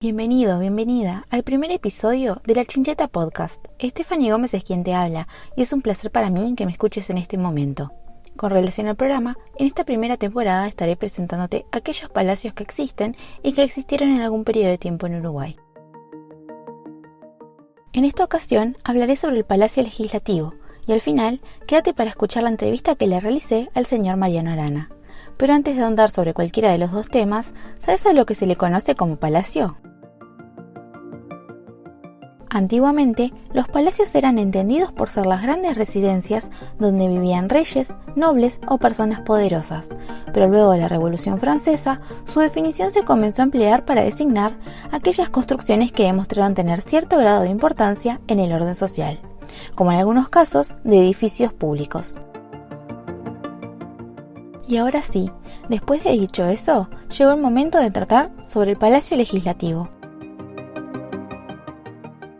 Bienvenido, bienvenida al primer episodio de La Chincheta Podcast. Estefanía Gómez es quien te habla y es un placer para mí que me escuches en este momento. Con relación al programa, en esta primera temporada estaré presentándote aquellos palacios que existen y que existieron en algún periodo de tiempo en Uruguay. En esta ocasión hablaré sobre el Palacio Legislativo y al final quédate para escuchar la entrevista que le realicé al señor Mariano Arana. Pero antes de ahondar sobre cualquiera de los dos temas, ¿sabes a lo que se le conoce como palacio? Antiguamente, los palacios eran entendidos por ser las grandes residencias donde vivían reyes, nobles o personas poderosas, pero luego de la Revolución Francesa, su definición se comenzó a emplear para designar aquellas construcciones que demostraron tener cierto grado de importancia en el orden social, como en algunos casos de edificios públicos. Y ahora sí, después de dicho eso, llegó el momento de tratar sobre el Palacio Legislativo.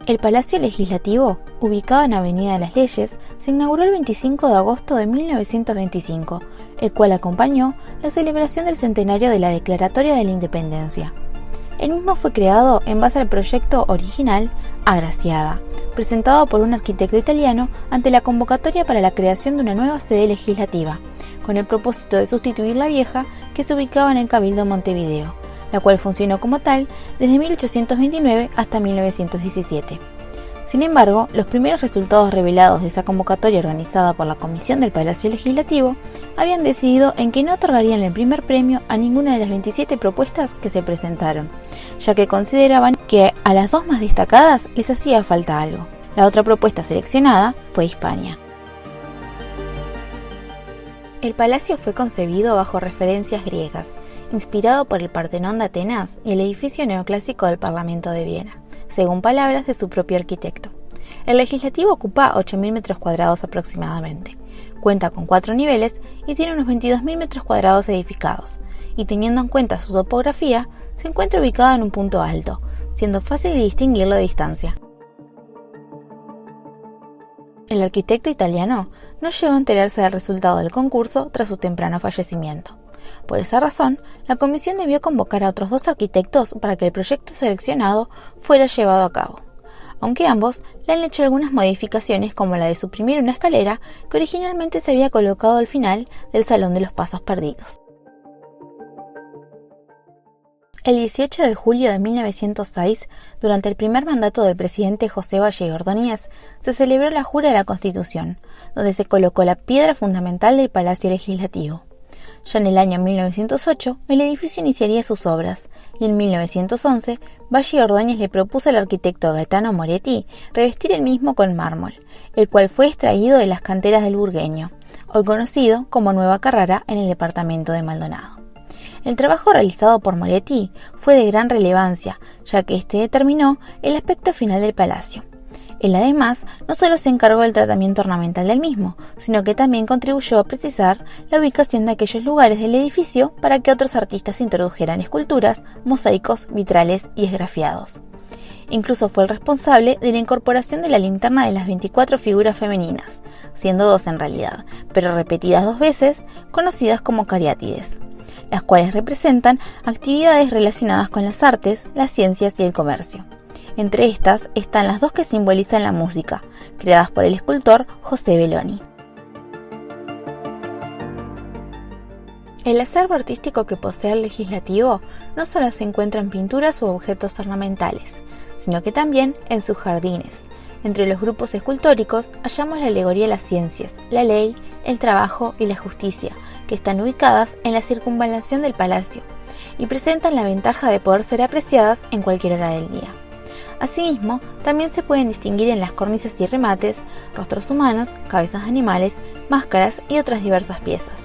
El Palacio Legislativo, ubicado en Avenida de las Leyes, se inauguró el 25 de agosto de 1925, el cual acompañó la celebración del centenario de la Declaratoria de la Independencia. El mismo fue creado en base al proyecto original Agraciada, presentado por un arquitecto italiano ante la convocatoria para la creación de una nueva sede legislativa, con el propósito de sustituir la vieja que se ubicaba en el Cabildo Montevideo, la cual funcionó como tal desde 1829 hasta 1917. Sin embargo, los primeros resultados revelados de esa convocatoria organizada por la Comisión del Palacio Legislativo habían decidido en que no otorgarían el primer premio a ninguna de las 27 propuestas que se presentaron, ya que consideraban que a las dos más destacadas les hacía falta algo. La otra propuesta seleccionada fue Hispania. El palacio fue concebido bajo referencias griegas, inspirado por el Partenón de Atenas y el edificio neoclásico del Parlamento de Viena, según palabras de su propio arquitecto. El legislativo ocupa 8.000 metros cuadrados aproximadamente, cuenta con 4 niveles y tiene unos 22.000 metros cuadrados edificados, y teniendo en cuenta su topografía, se encuentra ubicado en un punto alto, siendo fácil de distinguirlo de distancia. El arquitecto italiano no llegó a enterarse del resultado del concurso tras su temprano fallecimiento. Por esa razón, la comisión debió convocar a otros 2 arquitectos para que el proyecto seleccionado fuera llevado a cabo, aunque ambos le han hecho algunas modificaciones como la de suprimir una escalera que originalmente se había colocado al final del Salón de los Pasos Perdidos. El 18 de julio de 1906, durante el primer mandato del presidente José Valle y Ordóñez, se celebró la Jura de la Constitución, donde se colocó la piedra fundamental del Palacio Legislativo. Ya en el año 1908, el edificio iniciaría sus obras, y en 1911, Valle y Ordóñez le propuso al arquitecto Gaetano Moretti revestir el mismo con mármol, el cual fue extraído de las canteras del Burgueño, hoy conocido como Nueva Carrara en el departamento de Maldonado. El trabajo realizado por Moretti fue de gran relevancia, ya que este determinó el aspecto final del palacio. Él además no solo se encargó del tratamiento ornamental del mismo, sino que también contribuyó a precisar la ubicación de aquellos lugares del edificio para que otros artistas introdujeran esculturas, mosaicos, vitrales y esgrafiados. Incluso fue el responsable de la incorporación de la linterna de las 24 figuras femeninas, siendo 2 en realidad, pero repetidas 2 veces, conocidas como cariátides, las cuales representan actividades relacionadas con las artes, las ciencias y el comercio. Entre estas están las 2 que simbolizan la música, creadas por el escultor José Belloni. El acervo artístico que posee el legislativo no solo se encuentra en pinturas u objetos ornamentales, sino que también en sus jardines. Entre los grupos escultóricos hallamos la alegoría de las ciencias, la ley, el trabajo y la justicia, que están ubicadas en la circunvalación del palacio y presentan la ventaja de poder ser apreciadas en cualquier hora del día. Asimismo, también se pueden distinguir en las cornisas y remates rostros humanos, cabezas de animales, máscaras y otras diversas piezas.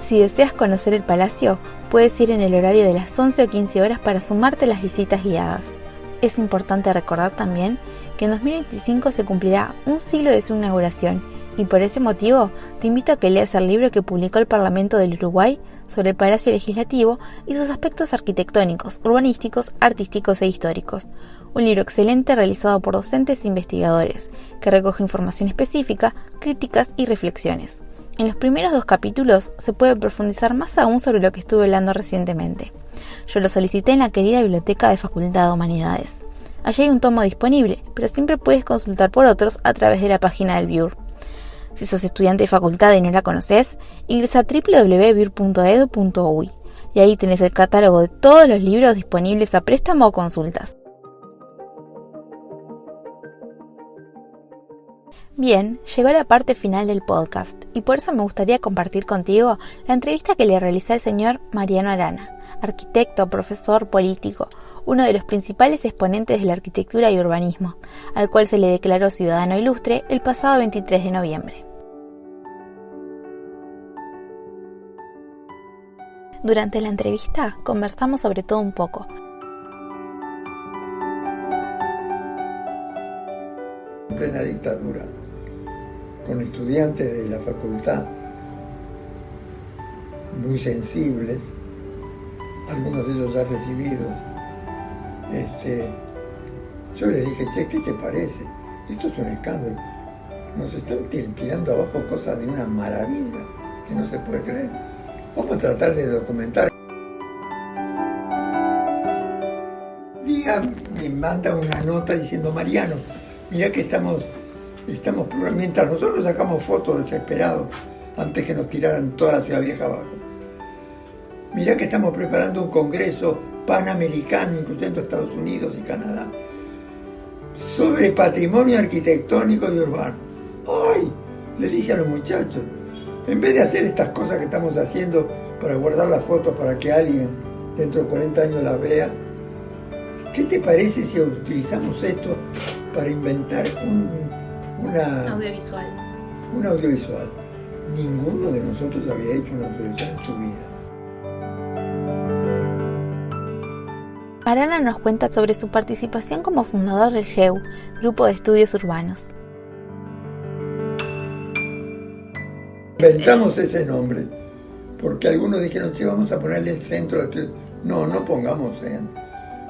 Si deseas conocer el palacio, puedes ir en el horario de las 11 o 15 horas para sumarte a las visitas guiadas. Es importante recordar también que en 2025 se cumplirá un siglo de su inauguración y por ese motivo te invito a que leas el libro que publicó el Parlamento del Uruguay sobre el Palacio Legislativo y sus aspectos arquitectónicos, urbanísticos, artísticos e históricos. Un libro excelente realizado por docentes e investigadores, que recoge información específica, críticas y reflexiones. En los primeros 2 capítulos se puede profundizar más aún sobre lo que estuve hablando recientemente. Yo lo solicité en la querida biblioteca de Facultad de Humanidades. Allí hay un tomo disponible, pero siempre puedes consultar por otros a través de la página del BIUR. Si sos estudiante de facultad y no la conoces, ingresa a www.biur.edu.uy y ahí tenés el catálogo de todos los libros disponibles a préstamo o consultas. Bien, llegó la parte final del podcast y por eso me gustaría compartir contigo la entrevista que le realicé al señor Mariano Arana, arquitecto, profesor, político, uno de los principales exponentes de la arquitectura y urbanismo, al cual se le declaró ciudadano ilustre el pasado 23 de noviembre. Durante la entrevista conversamos sobre todo un poco. En plena dictadura, con estudiantes de la facultad muy sensibles, algunos de ellos ya recibidos, yo les dije, che, ¿qué te parece? Esto es un escándalo. Nos están tirando abajo cosas de una maravilla que no se puede creer. Vamos a tratar de documentar. Día me manda una nota diciendo, Mariano, mirá que estamos mientras nosotros sacamos fotos desesperados antes que nos tiraran toda la Ciudad Vieja abajo. Mirá que estamos preparando un congreso panamericano, incluyendo Estados Unidos y Canadá, sobre patrimonio arquitectónico y urbano. ¡Ay! Le dije a los muchachos, en vez de hacer estas cosas que estamos haciendo para guardar las fotos para que alguien dentro de 40 años las vea, ¿qué te parece si utilizamos esto para inventar un audiovisual? Ninguno de nosotros había hecho un audiovisual en su vida. Arana nos cuenta sobre su participación como fundador del GEU, Grupo de Estudios Urbanos. Inventamos ese nombre, porque algunos dijeron, sí, vamos a ponerle el centro de estudios. No pongamos centro,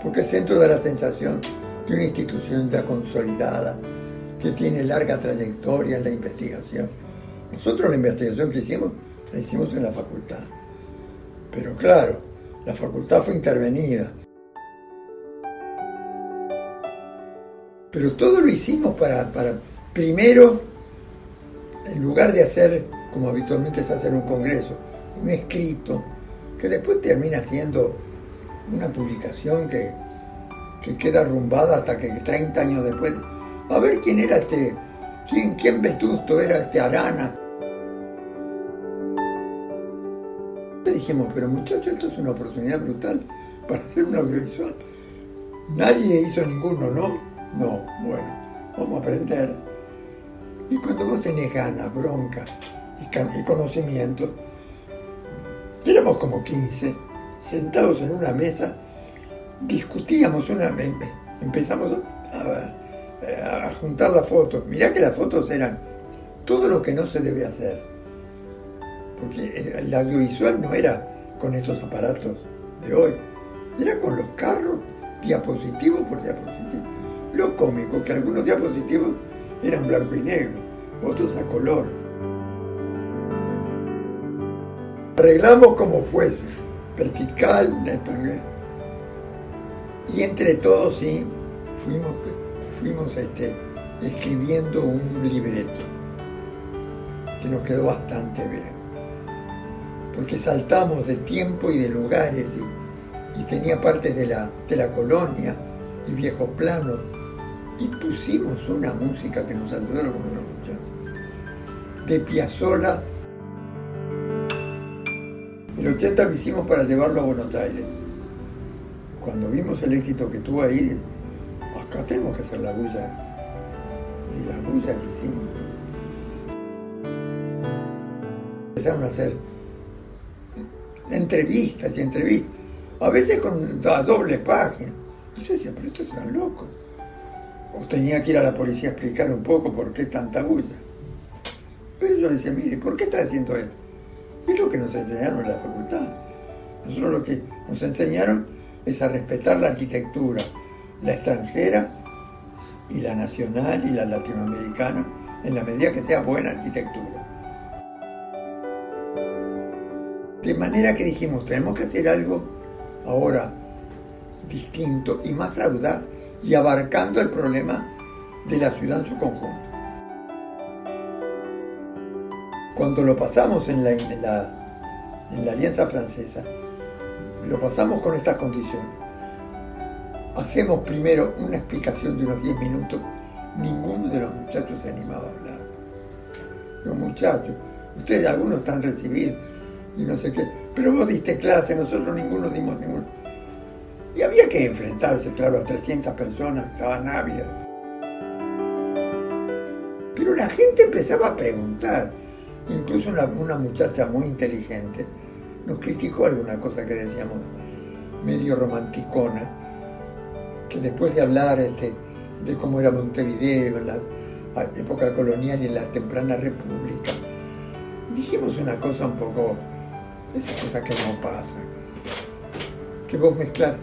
porque el centro da la sensación de una institución ya consolidada, que tiene larga trayectoria en la investigación. Nosotros la investigación que hicimos, la hicimos en la facultad. Pero claro, la facultad fue intervenida. Pero todo lo hicimos para primero, en lugar de hacer, como habitualmente se hace en un congreso, un escrito, que después termina siendo una publicación que queda arrumbada hasta que 30 años después, a ver quién era quién vetusto era Arana. Le dijimos, pero muchachos, esto es una oportunidad brutal para hacer un audiovisual. Nadie hizo ninguno, ¿no? No, bueno, vamos a aprender. Y cuando vos tenés ganas, bronca y conocimiento, éramos como 15, sentados en una mesa, discutíamos empezamos a juntar las fotos. Mirá que las fotos eran todo lo que no se debe hacer. Porque el audiovisual no era con estos aparatos de hoy, era con los carros, diapositivo por diapositivo. Lo cómico que algunos diapositivos eran blanco y negro, otros a color. Arreglamos como fuese, vertical, y entre todos sí fuimos escribiendo un libreto que nos quedó bastante bien, porque saltamos de tiempo y de lugares y tenía partes de la colonia y viejos planos, y pusimos una música que nos ayudaron cuando lo escuchamos, de Piazzolla. El 80 lo hicimos para llevarlo a Buenos Aires. Cuando vimos el éxito que tuvo ahí, acá tenemos que hacer la bulla. Y la bulla que hicimos. Empezaron a hacer entrevistas, a veces con doble página. Y yo decía, pero esto es tan loco. O tenía que ir a la policía a explicar un poco por qué tanta bulla. Pero yo le decía, mire, ¿por qué está haciendo esto? Es lo que nos enseñaron en la facultad. Nosotros lo que nos enseñaron es a respetar la arquitectura, la extranjera y la nacional y la latinoamericana, en la medida que sea buena arquitectura. De manera que dijimos, tenemos que hacer algo ahora distinto y más audaz y abarcando el problema de la ciudad en su conjunto. Cuando lo pasamos en la Alianza Francesa, lo pasamos con estas condiciones. Hacemos primero una explicación de unos 10 minutos. Ninguno de los muchachos se animaba a hablar. Los muchachos, ustedes algunos están recibidos y no sé qué, pero vos diste clase, nosotros ninguno dimos ninguno. Y había que enfrentarse, claro, a 300 personas, estaban ávidas. Pero la gente empezaba a preguntar. Incluso una muchacha muy inteligente nos criticó alguna cosa que decíamos medio romanticona, que después de hablar de cómo era Montevideo en la época colonial y en la temprana república, dijimos una cosa un poco, esa cosa que no pasa, que vos mezclas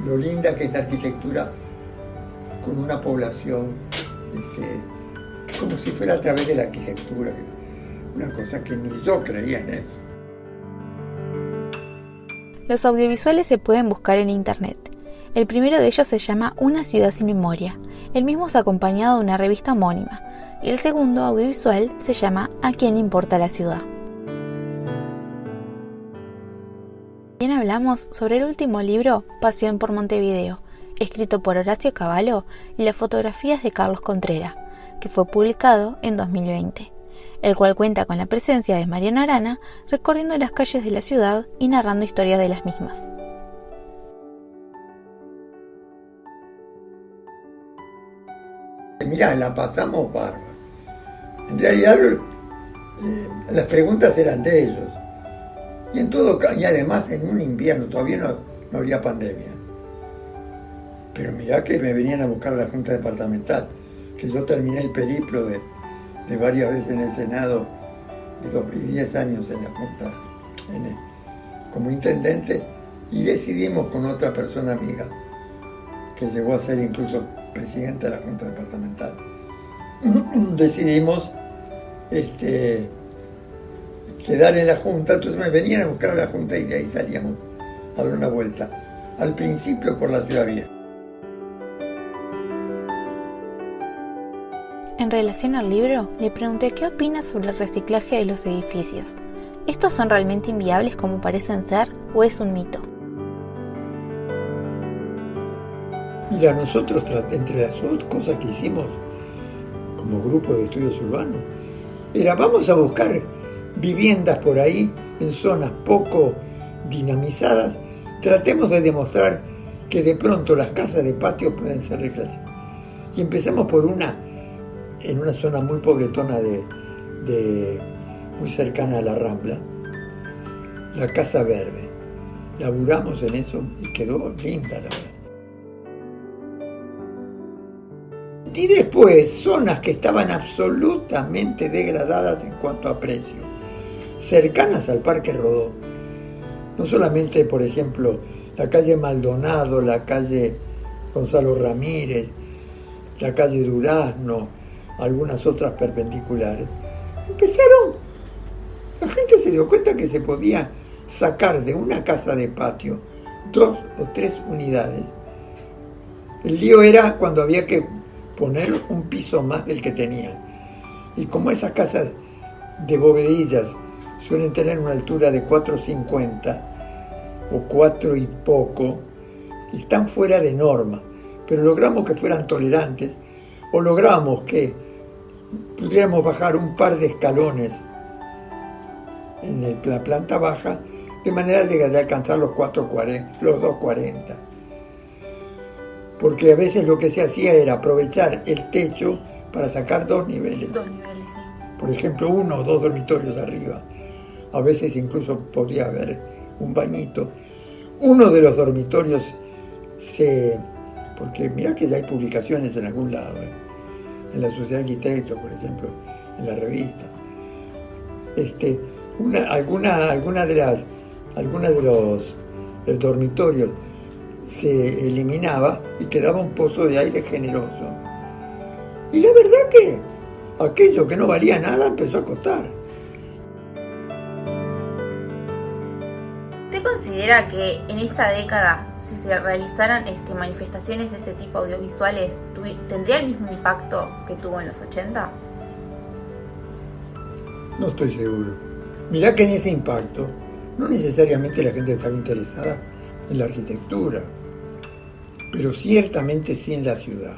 lo linda que es la arquitectura con una población, como si fuera a través de la arquitectura, una cosa que ni yo creía en eso. Los audiovisuales se pueden buscar en internet. El primero de ellos se llama Una ciudad sin memoria. El mismo es acompañado de una revista homónima. Y el segundo audiovisual se llama ¿A quién importa la ciudad? También hablamos sobre el último libro, Pasión por Montevideo, escrito por Horacio Cavallo y las fotografías de Carlos Contreras, que fue publicado en 2020, el cual cuenta con la presencia de Mariano Arana recorriendo las calles de la ciudad y narrando historias de las mismas. Mirá, la pasamos bárbaro. En realidad las preguntas eran de ellos. Y además en un invierno, todavía no había pandemia. Pero mirá que me venían a buscar a la Junta Departamental, que yo terminé el periplo de varias veces en el Senado y 10 años en la Junta como intendente, y decidimos con otra persona amiga, que llegó a ser incluso presidenta de la Junta Departamental, decidimos quedar en la Junta. Entonces me venían a buscar a la Junta y de ahí salíamos a dar una vuelta, al principio por la Ciudad Vieja. En relación al libro, le pregunté qué opina sobre el reciclaje de los edificios. ¿Estos son realmente inviables como parecen ser o es un mito? Mira, nosotros entre las cosas que hicimos como grupo de estudios urbanos, vamos a buscar viviendas por ahí en zonas poco dinamizadas, tratemos de demostrar que de pronto las casas de patio pueden ser reclasificadas. Y empezamos por en una zona muy pobretona muy cercana a la Rambla, la Casa Verde. Laburamos en eso y quedó linda, la verdad. Y después, zonas que estaban absolutamente degradadas en cuanto a precio, cercanas al Parque Rodó. No solamente, por ejemplo, la calle Maldonado, la calle Gonzalo Ramírez, la calle Durazno, algunas otras perpendiculares. La gente se dio cuenta que se podía sacar de una casa de patio 2 o 3 unidades. El lío era cuando había que poner un piso más del que tenían. Y como esas casas de bovedillas suelen tener una altura de 4,50 o 4 y poco, están fuera de norma, pero logramos que fueran tolerantes, o logramos que pudiéramos bajar un par de escalones en la planta baja, de manera de alcanzar los 2,40. Porque a veces lo que se hacía era aprovechar el techo para sacar 2 niveles. 2 niveles, sí. Por ejemplo, 1 o 2 dormitorios arriba. A veces incluso podía haber un bañito. Uno de los dormitorios porque mirá que ya hay publicaciones en algún lado, en la Sociedad de Arquitectos, por ejemplo, en la revista. Alguna de los dormitorios se eliminaba y quedaba un pozo de aire generoso. Y la verdad que aquello que no valía nada empezó a costar. considera que en esta década, si se realizaran manifestaciones de ese tipo audiovisuales, tendría el mismo impacto que tuvo en los 80? No estoy seguro. Mirá que en ese impacto no necesariamente la gente estaba interesada en la arquitectura, pero ciertamente sí en la ciudad,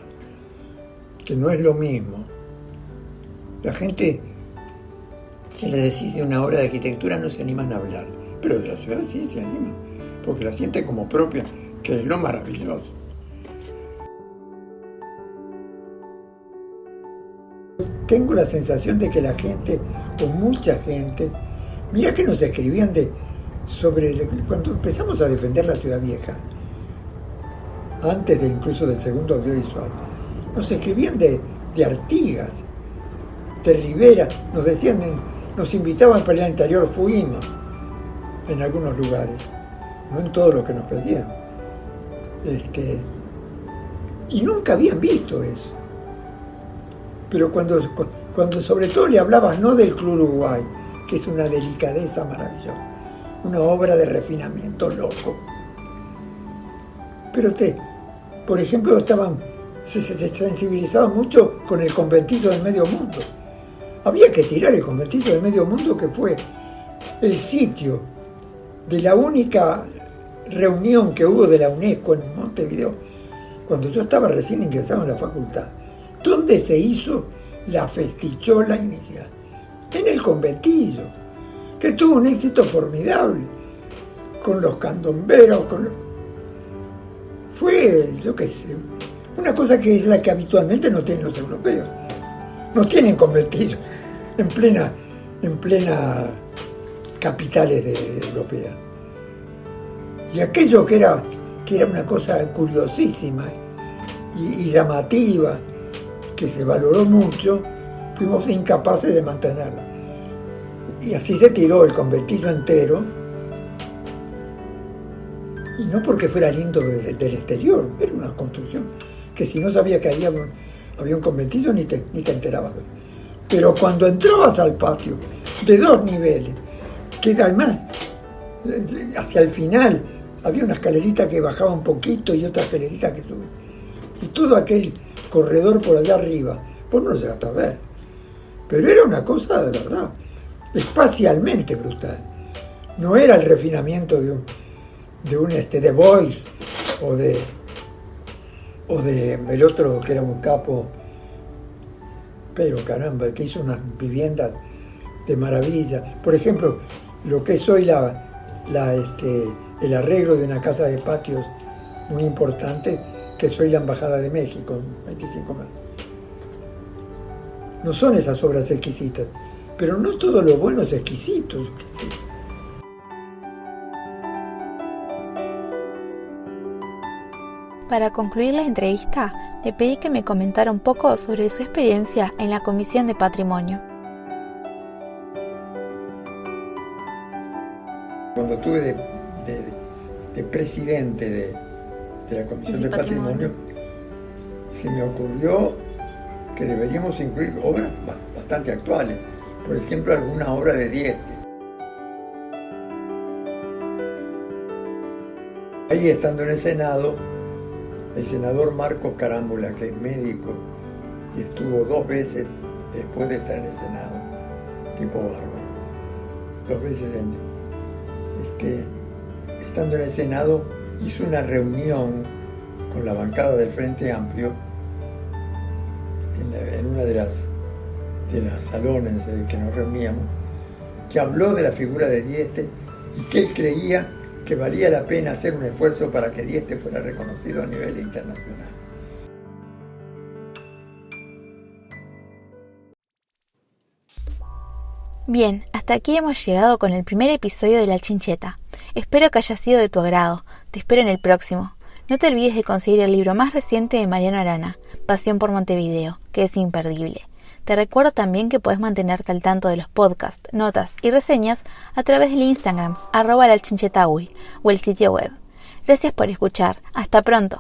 que no es lo mismo. La gente, si le decís de una obra de arquitectura, no se animan a hablar, pero de la ciudad sí se animan, porque la siente como propia, que es lo maravilloso. Tengo la sensación de que la gente, o mucha gente, mira que nos escribían cuando empezamos a defender la Ciudad Vieja, antes incluso del segundo audiovisual, nos escribían de Artigas, de Rivera, nos decían, nos invitaban para ir al interior, fuimos en algunos lugares, no en todos los que nos pedían, y nunca habían visto eso. Pero cuando sobre todo le hablaba no del Club Uruguay, que es una delicadeza maravillosa, una obra de refinamiento loco. Pero por ejemplo, se sensibilizaban mucho con el conventillo del Medio Mundo. Había que tirar el conventillo del Medio Mundo, que fue el sitio de la única reunión que hubo de la UNESCO en Montevideo, cuando yo estaba recién ingresado en la facultad, donde se hizo la festichola inicial, en el conventillo, que tuvo un éxito formidable, con los candomberos, fue, yo qué sé, una cosa que es la que habitualmente no tienen los europeos. No tienen conventillos en plena capitales europeas. Y aquello que era una cosa curiosísima y llamativa, que se valoró mucho, fuimos incapaces de mantenerla. Y así se tiró el conventillo entero, y no porque fuera lindo del exterior, era una construcción que si no sabía que había un conventillo ni te enterabas. Pero cuando entrabas al patio de 2 niveles, que además hacia el final había una escalerita que bajaba un poquito y otra escalerita que subía, y todo aquel corredor por allá arriba, vos no lo llegaste a ver, pero era una cosa de verdad, espacialmente brutal. No era el refinamiento de un The Voice o de el otro que era un capo, pero caramba, que hizo unas viviendas de maravilla. Por ejemplo, lo que es hoy el arreglo de una casa de patios muy importante, que es hoy la Embajada de México, 25 metros. No son esas obras exquisitas, pero no todo lo bueno es exquisito. Para concluir la entrevista, le pedí que me comentara un poco sobre su experiencia en la Comisión de Patrimonio. Cuando estuve de presidente de la Comisión de Patrimonio, se me ocurrió que deberíamos incluir obras bastante actuales, por ejemplo, alguna obra de Dieste. Ahí, estando en el Senado, el senador Marcos Carámbula, que es médico y estuvo 2 veces después de estar en el Senado, tipo bárbaro, 2 veces estando en el Senado, hizo una reunión con la bancada del Frente Amplio en una de las salones en que nos reuníamos, que habló de la figura de Dieste y que él creía que valía la pena hacer un esfuerzo para que Dieste fuera reconocido a nivel internacional. Bien, hasta aquí hemos llegado con el primer episodio de La Chincheta. Espero que haya sido de tu agrado. Te espero en el próximo. No te olvides de conseguir el libro más reciente de Mariano Arana, Pasión por Montevideo, que es imperdible. Te recuerdo también que puedes mantenerte al tanto de los podcasts, notas y reseñas a través del Instagram, @lachinchetaui, o el sitio web. Gracias por escuchar. Hasta pronto.